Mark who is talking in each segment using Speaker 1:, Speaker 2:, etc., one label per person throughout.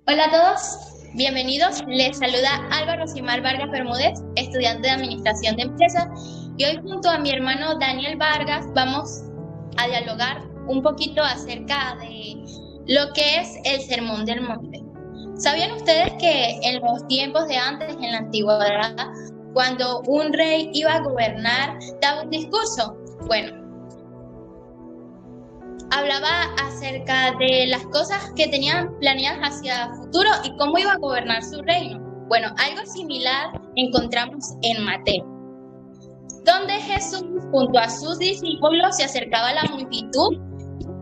Speaker 1: Hola a todos, bienvenidos. Les saluda Álvaro Simar Vargas Bermúdez, estudiante de Administración de Empresas, y hoy junto a mi hermano Daniel Vargas vamos a dialogar un poquito acerca de lo que es el Sermón del Monte. ¿Sabían ustedes que en los tiempos de antes, en la antigüedad, cuando un rey iba a gobernar, daba un discurso? Bueno, hablaba acerca de las cosas que tenían planeadas hacia futuro y cómo iba a gobernar su reino. Bueno, algo similar encontramos en Mateo, donde Jesús junto a sus discípulos se acercaba a la multitud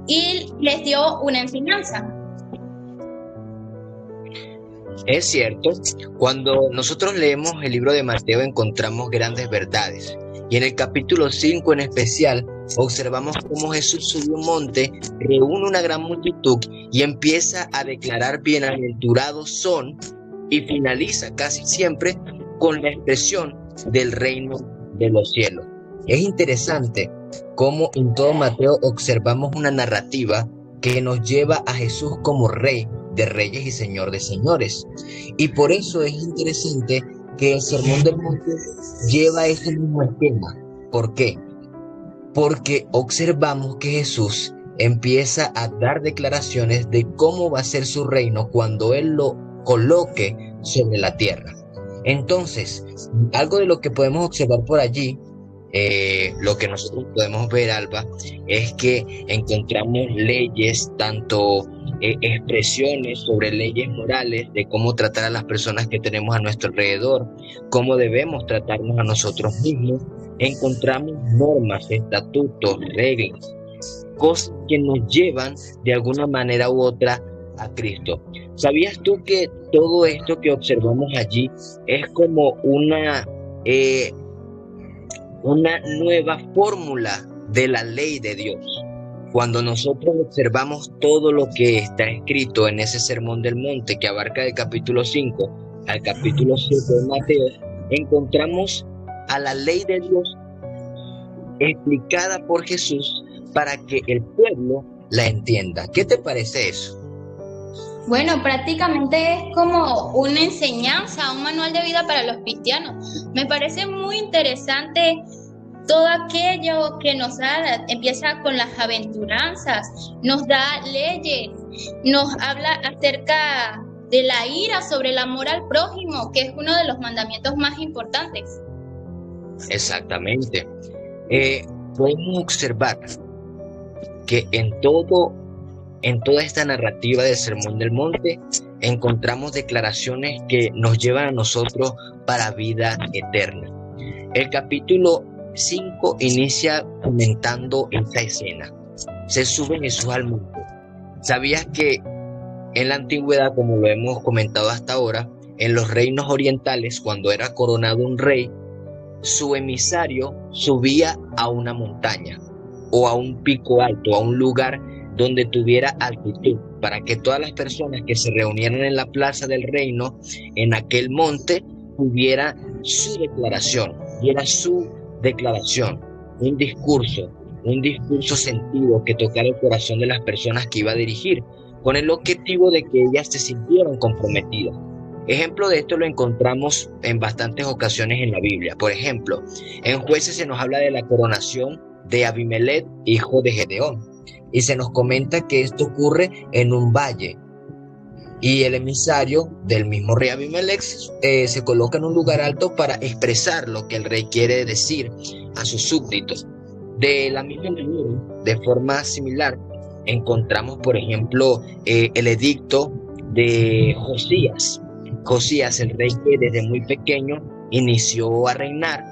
Speaker 1: y les dio una enseñanza.
Speaker 2: Es cierto, cuando nosotros leemos el libro de Mateo encontramos grandes verdades. Y en el capítulo 5 en especial observamos cómo Jesús subió un monte, reúne una gran multitud y empieza a declarar bienaventurados son, y finaliza casi siempre con la expresión del reino de los cielos. Es interesante cómo en todo Mateo observamos una narrativa que nos lleva a Jesús como Rey de Reyes y Señor de Señores. Y por eso es interesante que el Sermón del Monte lleva ese mismo esquema. ¿Por qué? Porque observamos que Jesús empieza a dar declaraciones de cómo va a ser su reino cuando Él lo coloque sobre la tierra. Entonces, algo de lo que podemos observar por allí, lo que nosotros podemos ver, Alba, es que encontramos leyes, tanto expresiones sobre leyes morales de cómo tratar a las personas que tenemos a nuestro alrededor, cómo debemos tratarnos a nosotros mismos. Encontramos normas, estatutos, reglas, cosas que nos llevan de alguna manera u otra a Cristo. ¿Sabías tú que todo esto que observamos allí es como una nueva fórmula de la ley de Dios? Cuando nosotros observamos todo lo que está escrito en ese Sermón del Monte, que abarca del capítulo 5 al capítulo 7 de Mateo, encontramos a la ley de Dios explicada por Jesús para que el pueblo la entienda. ¿Qué te parece eso?
Speaker 1: Bueno, prácticamente es como una enseñanza, un manual de vida para los cristianos. Me parece muy interesante todo aquello que nos da. Empieza con las aventuranzas, nos da leyes, nos habla acerca de la ira, sobre el amor al prójimo, que es uno de los mandamientos más importantes.
Speaker 2: Exactamente. Podemos observar que en toda esta narrativa del Sermón del Monte encontramos declaraciones que nos llevan a nosotros para vida eterna. El capítulo 5 inicia comentando esta escena. Se sube Jesús al monte. ¿Sabías que en la antigüedad, como lo hemos comentado hasta ahora, en los reinos orientales, cuando era coronado un rey, su emisario subía a una montaña o a un pico alto, a un lugar donde tuviera altitud, para que todas las personas que se reunieran en la plaza del reino, en aquel monte, tuviera su declaración, diera su declaración, un discurso sentido que tocara el corazón de las personas que iba a dirigir, con el objetivo de que ellas se sintieran comprometidas. Ejemplo de esto lo encontramos en bastantes ocasiones en la Biblia. Por ejemplo, en Jueces se nos habla de la coronación de Abimelech, hijo de Gedeón, y se nos comenta que esto ocurre en un valle, y el emisario del mismo rey Abimelech se coloca en un lugar alto para expresar lo que el rey quiere decir a sus súbditos. De la misma manera, de forma similar, encontramos, por ejemplo, el edicto de Josías. Josías, el rey que desde muy pequeño inició a reinar,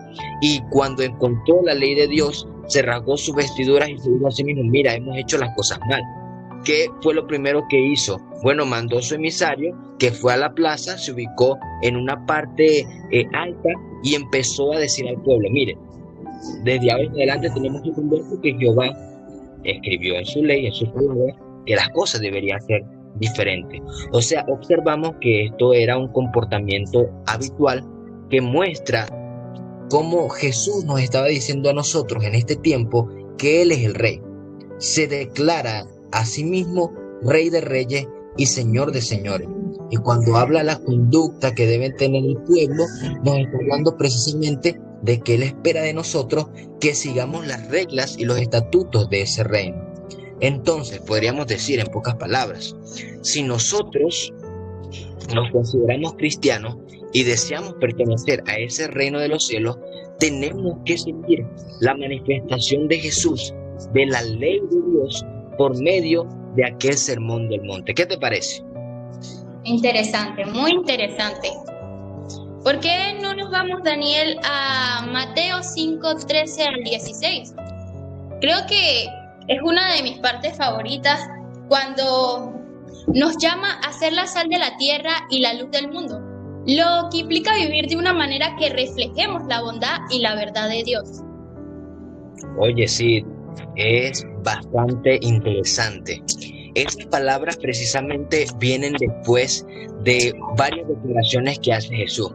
Speaker 2: y cuando encontró la ley de Dios, se rasgó sus vestiduras y se dijo a sí mismo: mira, hemos hecho las cosas mal. ¿Qué fue lo primero que hizo? Bueno, mandó su emisario, que fue a la plaza, se ubicó en una parte alta y empezó a decir al pueblo: mire, desde ahora en adelante tenemos que entender que Jehová escribió en su ley, en su palabra, que las cosas deberían ser diferentes. O sea, observamos que esto era un comportamiento habitual que muestra cómo Jesús nos estaba diciendo a nosotros en este tiempo que Él es el Rey. Se declara a sí mismo Rey de Reyes y Señor de Señores. y cuando habla la conducta que debe tener el pueblo, nos está hablando precisamente de que Él espera de nosotros que sigamos las reglas y los estatutos de ese reino. Entonces, podríamos decir en pocas palabras, si nosotros nos consideramos cristianos y deseamos pertenecer a ese reino de los cielos, tenemos que seguir la manifestación de Jesús, de la ley de Dios, por medio de aquel sermón del monte. ¿Qué te parece?
Speaker 1: Interesante, muy interesante. ¿Por qué no nos vamos, Daniel, a Mateo 5, 13 al 16? Creo que es una de mis partes favoritas cuando nos llama a ser la sal de la tierra y la luz del mundo, lo que implica vivir de una manera que reflejemos la bondad y la verdad de Dios.
Speaker 2: Oye, sí, es bastante interesante. Estas palabras precisamente vienen después de varias declaraciones que hace Jesús,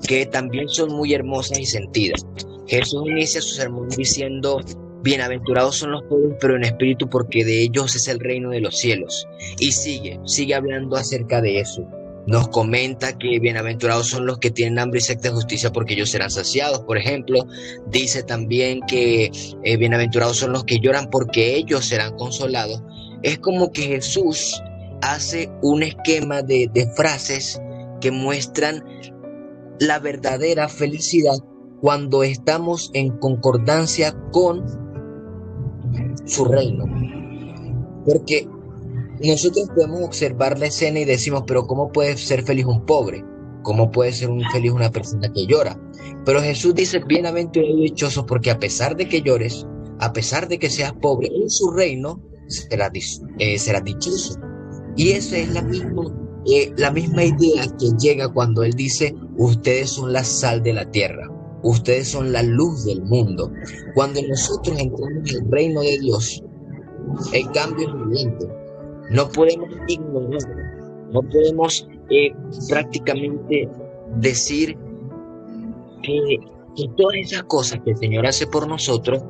Speaker 2: que también son muy hermosas y sentidas. Jesús inicia su sermón diciendo: bienaventurados son los pobres, pero en espíritu, porque de ellos es el reino de los cielos. Y sigue hablando acerca de eso. Nos comenta que bienaventurados son los que tienen hambre y sed de justicia, porque ellos serán saciados, por ejemplo. Dice también que bienaventurados son los que lloran, porque ellos serán consolados. Es como que Jesús hace un esquema de frases que muestran la verdadera felicidad cuando estamos en concordancia con su reino. Porque nosotros podemos observar la escena y decimos: pero ¿cómo puede ser feliz un pobre? ¿Cómo puede ser feliz una persona que llora? Pero Jesús dice: bienaventurado y dichoso, porque a pesar de que llores, a pesar de que seas pobre, en su reino serás dichoso. Y esa es la misma idea que llega cuando Él dice: ustedes son la sal de la tierra, ustedes son la luz del mundo. Cuando nosotros entramos en el reino de Dios, el cambio es evidente. No podemos ignorarlo, no podemos prácticamente decir que todas esas cosas que el Señor hace por nosotros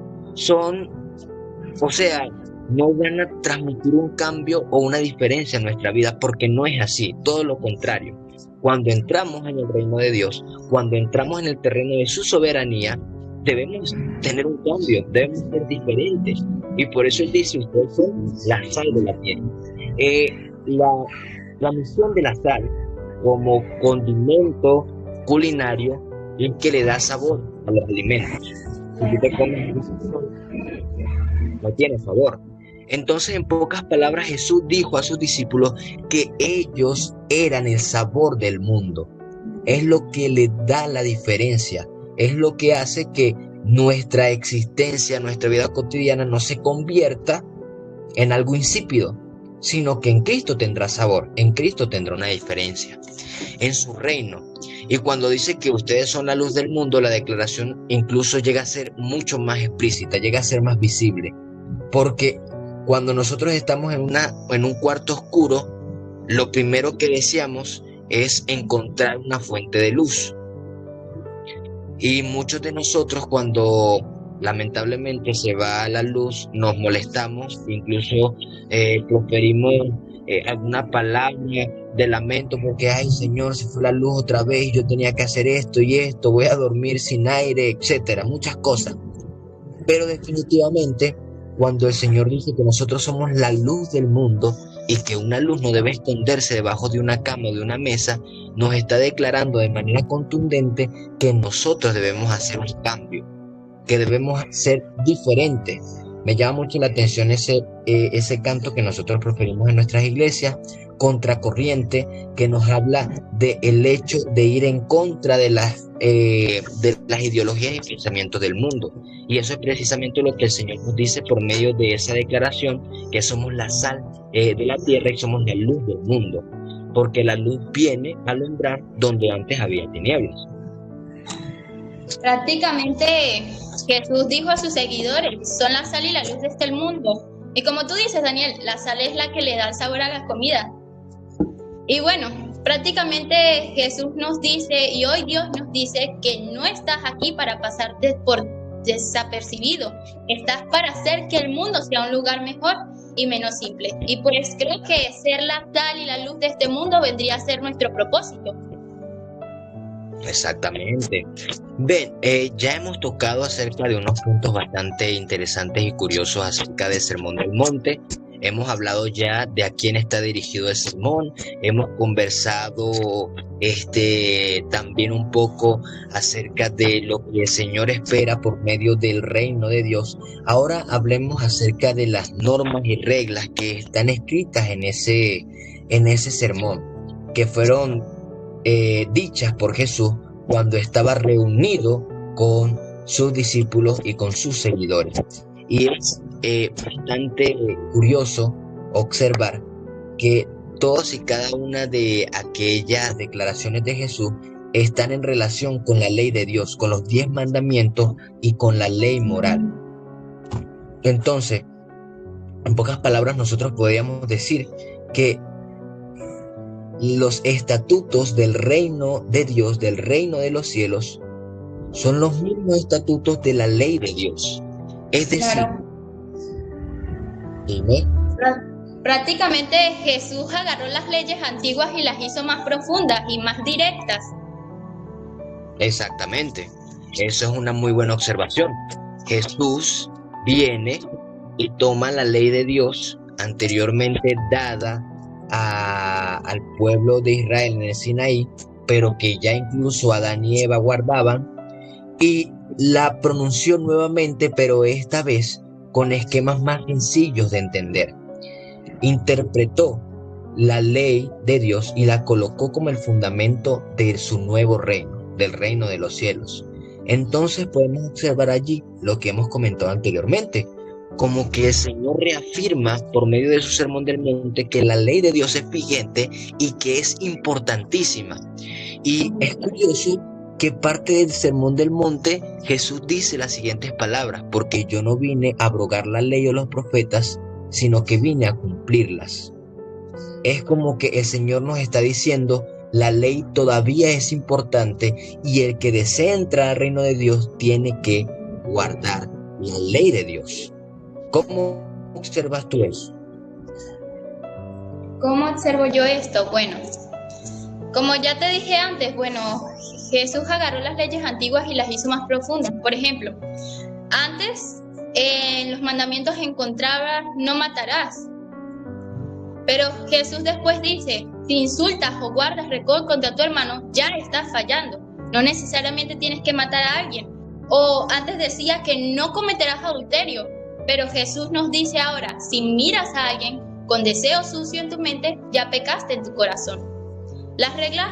Speaker 2: no van a transmitir un cambio o una diferencia en nuestra vida, porque no es así, todo lo contrario. Cuando entramos en el reino de Dios, cuando entramos en el terreno de su soberanía, debemos tener un cambio, debemos ser diferentes. Y por eso Él dice: ustedes son la sal de la tierra. La misión de la sal como condimento culinario es que le da sabor a los alimentos. Si tú te comes no tiene sabor. Entonces, en pocas palabras, Jesús dijo a sus discípulos que ellos eran el sabor del mundo. Es lo que le da la diferencia, es lo que hace que nuestra existencia, nuestra vida cotidiana no se convierta en algo insípido, sino que en Cristo tendrá sabor, en Cristo tendrá una diferencia, en su reino. Y cuando dice que ustedes son la luz del mundo, la declaración incluso llega a ser mucho más explícita, llega a ser más visible, porque cuando nosotros estamos en un cuarto oscuro, lo primero que deseamos es encontrar una fuente de luz. Y muchos de nosotros, cuando lamentablemente se va la luz, nos molestamos, incluso proferimos alguna palabra de lamento porque: ay, Señor, se fue la luz otra vez, yo tenía que hacer esto y esto, voy a dormir sin aire, etcétera, muchas cosas. Pero definitivamente, cuando el Señor dice que nosotros somos la luz del mundo y que una luz no debe esconderse debajo de una cama o de una mesa, nos está declarando de manera contundente que nosotros debemos hacer un cambio, que debemos ser diferentes. Me llama mucho la atención ese canto que nosotros proferimos en nuestras iglesias, Contracorriente, que nos habla del hecho de ir en contra de las ideologías y pensamientos del mundo. Y eso es precisamente lo que el Señor nos dice por medio de esa declaración, que somos la sal de la tierra y somos la luz del mundo, porque la luz viene a alumbrar donde antes había tinieblas.
Speaker 1: Prácticamente Jesús dijo a sus seguidores: son la sal y la luz de este mundo. Y como tú dices, Daniel, la sal es la que le da el sabor a la comida. Y bueno, prácticamente Jesús nos dice, y hoy Dios nos dice, que no estás aquí para pasarte por desapercibido. Estás para hacer que el mundo sea un lugar mejor. y menos simples. Y pues creo que ser la sal y la luz de este mundo vendría a ser nuestro propósito.
Speaker 2: Exactamente. Ven, ya hemos tocado acerca de unos puntos bastante interesantes y curiosos acerca del Sermón del Monte. Hemos hablado ya de a quién está dirigido el sermón. Hemos conversado también un poco acerca de lo que el Señor espera por medio del reino de Dios. Ahora hablemos acerca de las normas y reglas que están escritas en ese sermón, que fueron dichas por Jesús cuando estaba reunido con sus discípulos y con sus seguidores. Y es bastante curioso observar que todas y cada una de aquellas declaraciones de Jesús están en relación con la ley de Dios, con los 10 mandamientos y con la ley moral. Entonces, en pocas palabras, nosotros podríamos decir que los estatutos del reino de Dios, del reino de los cielos, son los mismos estatutos de la ley de Dios. Es decir,
Speaker 1: Claro.
Speaker 2: dime.
Speaker 1: Prácticamente Jesús agarró las leyes antiguas y las hizo más profundas y más directas.
Speaker 2: Exactamente. Eso es una muy buena observación. Jesús viene y toma la ley de Dios anteriormente dada al pueblo de Israel en el Sinaí, pero que ya incluso Adán y Eva guardaban, y la pronunció nuevamente, pero esta vez con esquemas más sencillos de entender. Interpretó la ley de Dios y la colocó como el fundamento de su nuevo reino, del reino de los cielos. Entonces podemos observar allí lo que hemos comentado anteriormente, como que el Señor reafirma por medio de su Sermón del Monte que la ley de Dios es vigente y que es importantísima. Y es curioso que parte del Sermón del Monte Jesús dice las siguientes palabras: porque yo no vine a abrogar la ley o los profetas, sino que vine a cumplirlas. Es como que el Señor nos está diciendo: la ley todavía es importante y el que desea entrar al reino de Dios tiene que guardar la ley de Dios. ¿Cómo observas tú eso?
Speaker 1: ¿Cómo observo yo esto? Bueno, como ya te dije antes, Jesús agarró las leyes antiguas y las hizo más profundas. Por ejemplo, antes en los mandamientos encontraba no matarás. Pero Jesús después dice: si insultas o guardas rencor contra tu hermano, ya estás fallando. No necesariamente tienes que matar a alguien. O antes decía que no cometerás adulterio. Pero Jesús nos dice ahora: si miras a alguien con deseo sucio en tu mente, ya pecaste en tu corazón. Las reglas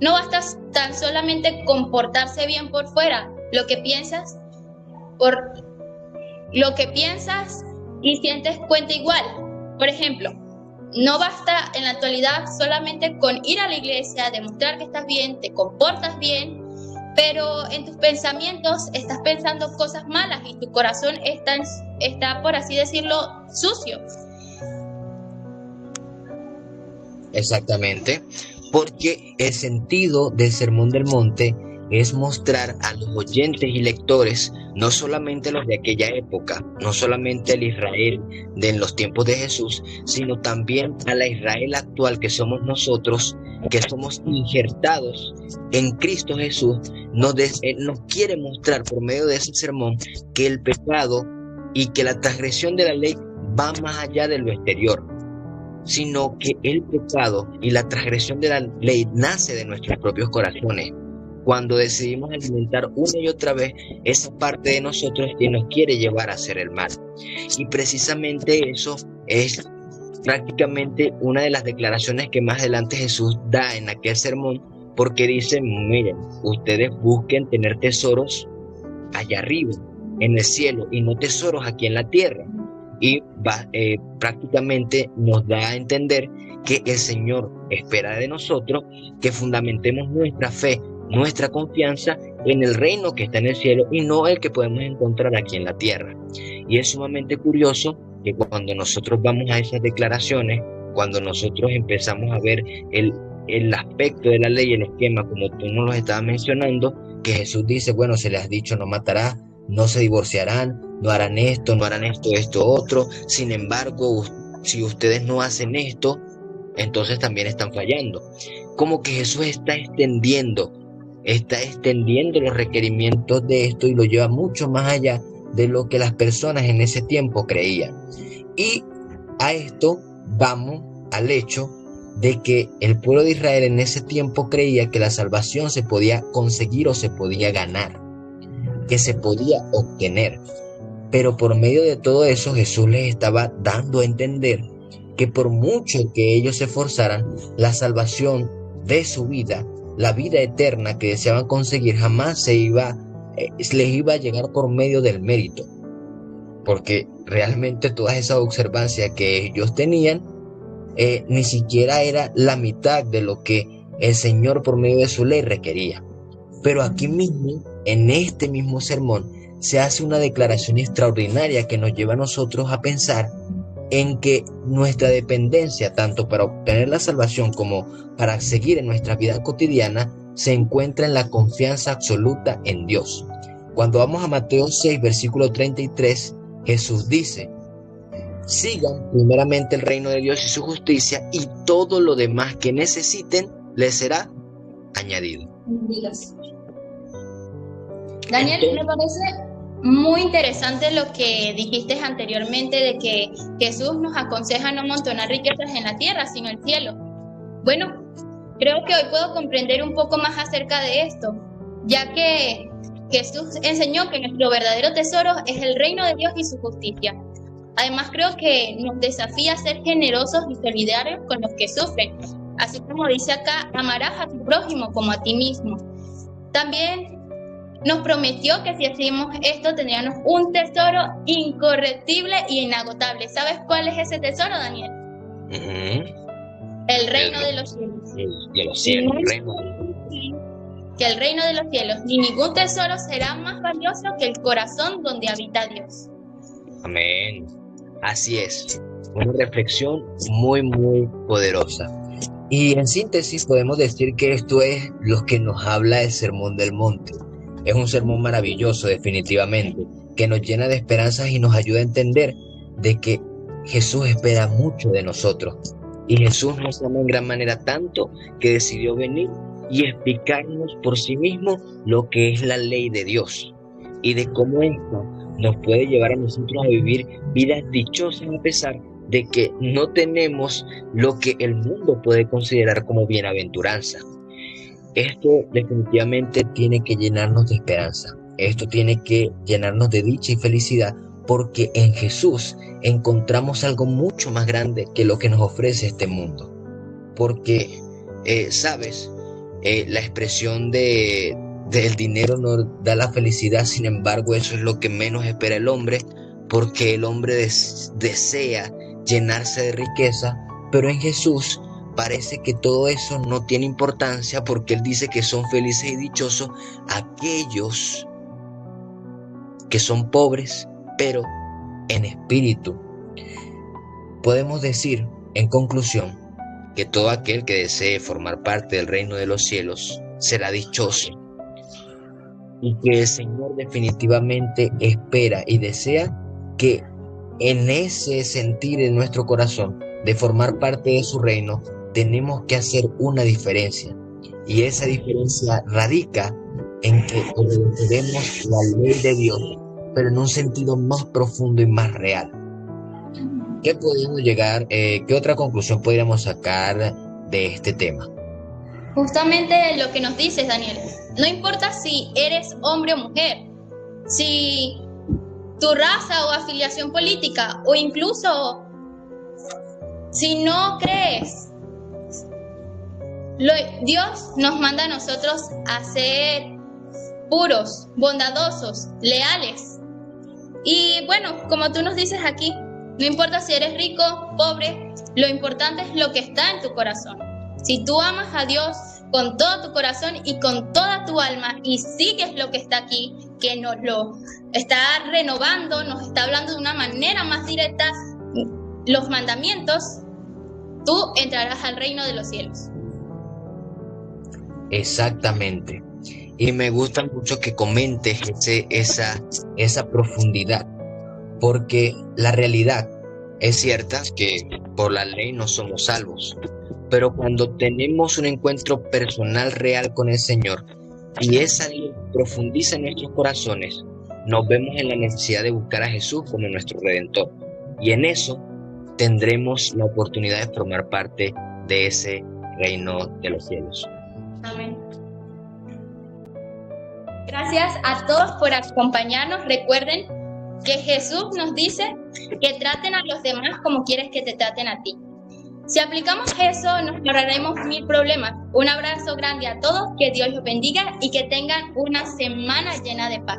Speaker 1: no basta tan solamente comportarse bien por fuera. Lo que piensas y sientes cuenta igual. Por ejemplo, no basta en la actualidad solamente con ir a la iglesia, demostrar que estás bien, te comportas bien, pero en tus pensamientos estás pensando cosas malas y tu corazón está, por así decirlo, sucio.
Speaker 2: Exactamente, porque el sentido del Sermón del Monte es mostrar a los oyentes y lectores, no solamente los de aquella época, no solamente el Israel de los tiempos de Jesús, sino también a la Israel actual que somos nosotros, que somos injertados en Cristo Jesús. Nos quiere mostrar por medio de ese sermón que el pecado y que la transgresión de la ley va más allá de lo exterior, sino que el pecado y la transgresión de la ley nace de nuestros propios corazones, cuando decidimos alimentar una y otra vez esa parte de nosotros que nos quiere llevar a hacer el mal. Y precisamente eso es prácticamente una de las declaraciones que más adelante Jesús da en aquel sermón, porque dice: miren, ustedes busquen tener tesoros allá arriba, en el cielo, y no tesoros aquí en la tierra. Y prácticamente nos da a entender que el Señor espera de nosotros que fundamentemos nuestra fe, nuestra confianza en el reino que está en el cielo y no el que podemos encontrar aquí en la tierra. Y es sumamente curioso que cuando nosotros vamos a esas declaraciones, cuando nosotros empezamos a ver el aspecto de la ley, el esquema, como tú nos lo estabas mencionando, que Jesús dice: bueno, se les ha dicho no matarás, no se divorciarán, no harán esto, esto, otro. Sin embargo, si ustedes no hacen esto, entonces también están fallando. Como que Jesús está extendiendo los requerimientos de esto y lo lleva mucho más allá de lo que las personas en ese tiempo creían. Y a esto vamos al hecho de que el pueblo de Israel en ese tiempo creía que la salvación se podía conseguir o se podía ganar, que se podía obtener. Pero por medio de todo eso Jesús les estaba dando a entender que por mucho que ellos se esforzaran, la salvación de su vida, la vida eterna que deseaban conseguir, jamás les iba a llegar por medio del mérito. Porque realmente todas esas observancias que ellos tenían ni siquiera era la mitad de lo que el Señor por medio de su ley requería. Pero aquí mismo, en este mismo sermón, se hace una declaración extraordinaria que nos lleva a nosotros a pensar en que nuestra dependencia, tanto para obtener la salvación como para seguir en nuestra vida cotidiana, se encuentra en la confianza absoluta en Dios. Cuando vamos a Mateo 6, versículo 33, Jesús dice: sigan primeramente el reino de Dios y su justicia, y todo lo demás que necesiten les será añadido.
Speaker 1: Daniel, me parece muy interesante lo que dijiste anteriormente de que Jesús nos aconseja no amontonar riquezas en la tierra, sino en el cielo. Bueno, creo que hoy puedo comprender un poco más acerca de esto, ya que Jesús enseñó que nuestro verdadero tesoro es el reino de Dios y su justicia. Además, creo que nos desafía a ser generosos y solidarios con los que sufren. Así como dice acá, amarás a tu prójimo como a ti mismo. También nos prometió que si hacíamos esto tendríamos un tesoro incorruptible y inagotable. ¿Sabes cuál es ese tesoro, Daniel? El reino de los cielos.
Speaker 2: De los cielos,
Speaker 1: que el reino de los cielos, ni ningún tesoro será más valioso que el corazón donde habita Dios.
Speaker 2: Amén. Así es. Una reflexión muy, muy poderosa. Y en síntesis podemos decir que esto es lo que nos habla el Sermón del Monte. Es un sermón maravilloso, definitivamente, que nos llena de esperanzas y nos ayuda a entender de que Jesús espera mucho de nosotros. Y Jesús nos ama en gran manera tanto que decidió venir y explicarnos por sí mismo lo que es la ley de Dios y de cómo esto nos puede llevar a nosotros a vivir vidas dichosas a pesar de que no tenemos lo que el mundo puede considerar como bienaventuranza. Esto definitivamente tiene que llenarnos de esperanza. Esto tiene que llenarnos de dicha y felicidad porque en Jesús encontramos algo mucho más grande que lo que nos ofrece este mundo. Porque, ¿sabes? La expresión del dinero no da la felicidad, sin embargo, eso es lo que menos espera el hombre, porque el hombre desea llenarse de riqueza, pero en Jesús parece que todo eso no tiene importancia porque Él dice que son felices y dichosos aquellos que son pobres, pero en espíritu. Podemos decir, en conclusión, que todo aquel que desee formar parte del reino de los cielos será dichoso y que el Señor definitivamente espera y desea que en ese sentir en nuestro corazón de formar parte de su reino tenemos que hacer una diferencia, y esa diferencia radica en que obedeceremos la ley de Dios, pero en un sentido más profundo y más real. ¿Qué podemos llegar, qué otra conclusión podríamos sacar de este tema?
Speaker 1: Justamente lo que nos dices, Daniel. No importa si eres hombre o mujer, si tu raza o afiliación política, o incluso si no crees, Dios nos manda a nosotros a ser puros, bondadosos, leales. Y bueno, como tú nos dices aquí, no importa si eres rico, pobre, lo importante es lo que está en tu corazón. Si tú amas a Dios con todo tu corazón y con toda tu alma y sigues lo que está aquí, que nos lo está renovando, nos está hablando de una manera más directa, los mandamientos, tú entrarás al reino de los cielos.
Speaker 2: Exactamente. Y me gusta mucho que comentes esa profundidad, porque la realidad Es cierta que por la ley no somos salvos, pero cuando tenemos un encuentro personal real con el Señor y esa ley profundiza en nuestros corazones, nos vemos en la necesidad de buscar a Jesús como nuestro Redentor. Y en eso tendremos la oportunidad de formar parte de ese reino de los cielos.
Speaker 1: Amén. Gracias a todos por acompañarnos. Recuerden que Jesús nos dice que traten a los demás como quieres que te traten a ti. Si aplicamos eso, nos ahorraremos 1000 problemas. Un abrazo grande a todos, que Dios los bendiga y que tengan una semana llena de paz.